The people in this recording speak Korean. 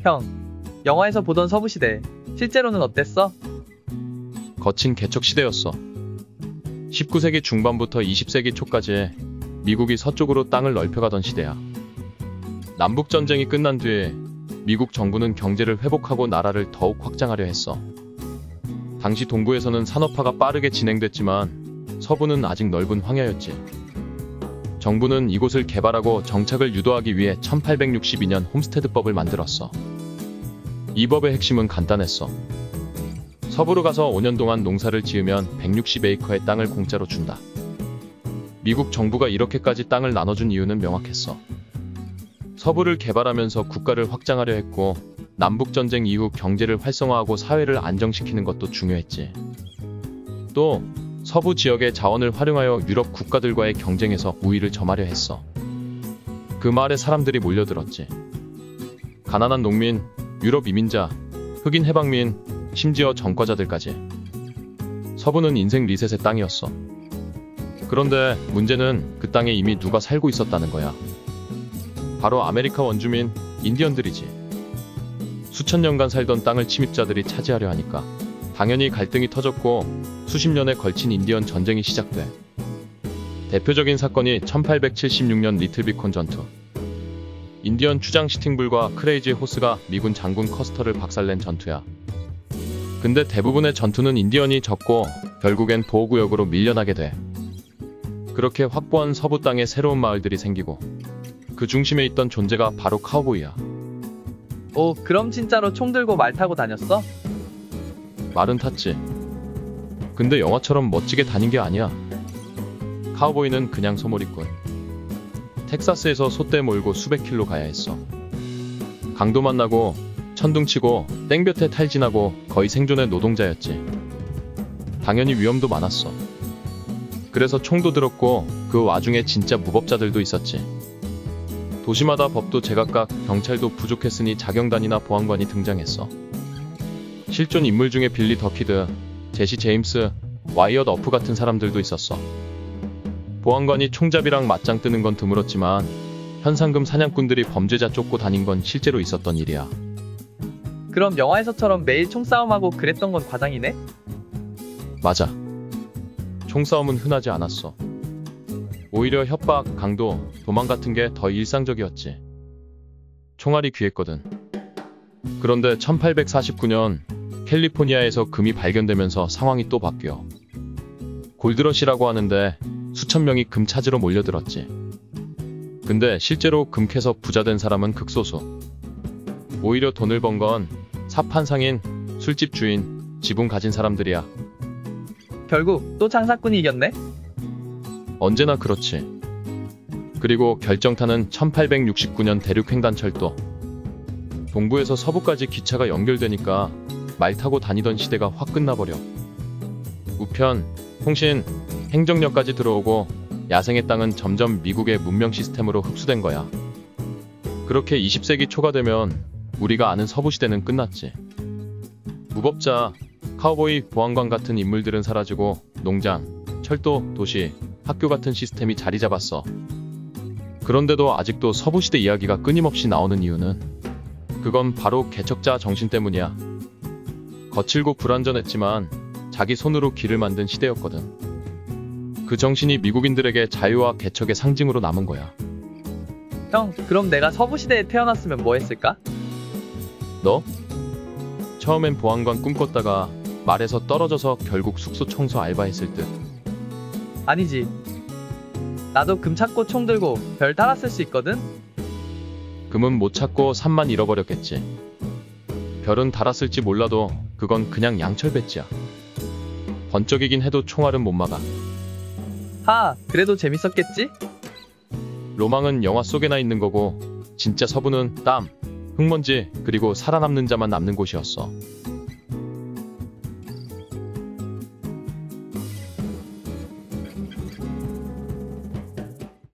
형, 영화에서 보던 서부시대, 실제로는 어땠어? 거친 개척 시대였어. 19세기 중반부터 20세기 초까지 미국이 서쪽으로 땅을 넓혀가던 시대야. 남북전쟁이 끝난 뒤에 미국 정부는 경제를 회복하고 나라를 더욱 확장하려 했어. 당시 동부에서는 산업화가 빠르게 진행됐지만 서부는 아직 넓은 황야였지. 정부는 이곳을 개발하고 정착을 유도하기 위해 1862년 홈스테드법을 만들었어. 이 법의 핵심은 간단했어. 서부로 가서 5년 동안 농사를 지으면 160에이커의 땅을 공짜로 준다. 미국 정부가 이렇게까지 땅을 나눠준 이유는 명확했어. 서부를 개발하면서 국가를 확장하려 했고, 남북전쟁 이후 경제를 활성화하고 사회를 안정시키는 것도 중요했지. 또 서부 지역의 자원을 활용하여 유럽 국가들과의 경쟁에서 우위를 점하려 했어. 그 마을에 사람들이 몰려들었지. 가난한 농민, 유럽 이민자, 흑인 해방민, 심지어 전과자들까지. 서부는 인생 리셋의 땅이었어. 그런데 문제는 그 땅에 이미 누가 살고 있었다는 거야. 바로 아메리카 원주민, 인디언들이지. 수천 년간 살던 땅을 침입자들이 차지하려 하니까 당연히 갈등이 터졌고 수십 년에 걸친 인디언 전쟁이 시작돼. 대표적인 사건이 1876년 리틀비콘 전투. 인디언 추장 시팅불과 크레이지 호스가 미군 장군 커스터를 박살낸 전투야. 근데 대부분의 전투는 인디언이 졌고 결국엔 보호구역으로 밀려나게 돼. 그렇게 확보한 서부 땅에 새로운 마을들이 생기고 그 중심에 있던 존재가 바로 카우보이야. 오, 그럼 진짜로 총 들고 말 타고 다녔어? 말은 탔지. 근데 영화처럼 멋지게 다닌 게 아니야. 카우보이는 그냥 소몰이꾼. 텍사스에서 소떼 몰고 수백 킬로 가야 했어. 강도 만나고 천둥치고 땡볕에 탈진하고 거의 생존의 노동자였지. 당연히 위험도 많았어. 그래서 총도 들었고 그 와중에 진짜 무법자들도 있었지. 도시마다 법도 제각각, 경찰도 부족했으니 자경단이나 보안관이 등장했어. 실존 인물 중에 빌리 더키드, 제시 제임스, 와이엇 어프 같은 사람들도 있었어. 보안관이 총잡이랑 맞짱 뜨는 건 드물었지만 현상금 사냥꾼들이 범죄자 쫓고 다닌 건 실제로 있었던 일이야. 그럼 영화에서처럼 매일 총싸움하고 그랬던 건 과장이네? 맞아. 총싸움은 흔하지 않았어. 오히려 협박, 강도, 도망 같은 게 더 일상적이었지. 총알이 귀했거든. 그런데 1849년 캘리포니아에서 금이 발견되면서 상황이 또 바뀌어. 골드러시라고 하는데 수천 명이 금 찾으러 몰려들었지. 근데 실제로 금 캐서 부자된 사람은 극소수. 오히려 돈을 번 건 사판상인, 술집 주인, 지분 가진 사람들이야. 결국 또 장사꾼이 이겼네? 언제나 그렇지. 그리고 결정타는 1869년 대륙횡단철도. 동부에서 서부까지 기차가 연결되니까 말 타고 다니던 시대가 확 끝나버려. 우편, 통신, 행정력까지 들어오고 야생의 땅은 점점 미국의 문명 시스템으로 흡수된 거야. 그렇게 20세기 초가 되면 우리가 아는 서부시대는 끝났지. 무법자, 카우보이, 보안관 같은 인물들은 사라지고 농장, 철도, 도시, 학교 같은 시스템이 자리 잡았어. 그런데도 아직도 서부시대 이야기가 끊임없이 나오는 이유는 그건 바로 개척자 정신 때문이야. 거칠고 불완전했지만 자기 손으로 길을 만든 시대였거든. 그 정신이 미국인들에게 자유와 개척의 상징으로 남은 거야. 형, 그럼 내가 서부시대에 태어났으면 뭐 했을까? 너? 처음엔 보안관 꿈꿨다가 말에서 떨어져서 결국 숙소 청소 알바했을 듯. 아니지. 나도 금 찾고 총 들고 별 달았을 수 있거든? 금은 못 찾고 산만 잃어버렸겠지. 별은 달았을지 몰라도 그건 그냥 양철 배지야. 번쩍이긴 해도 총알은 못 막아. 하, 그래도 재밌었겠지? 로망은 영화 속에나 있는 거고 진짜 서부는 땀, 흙먼지, 그리고 살아남는 자만 남는 곳이었어.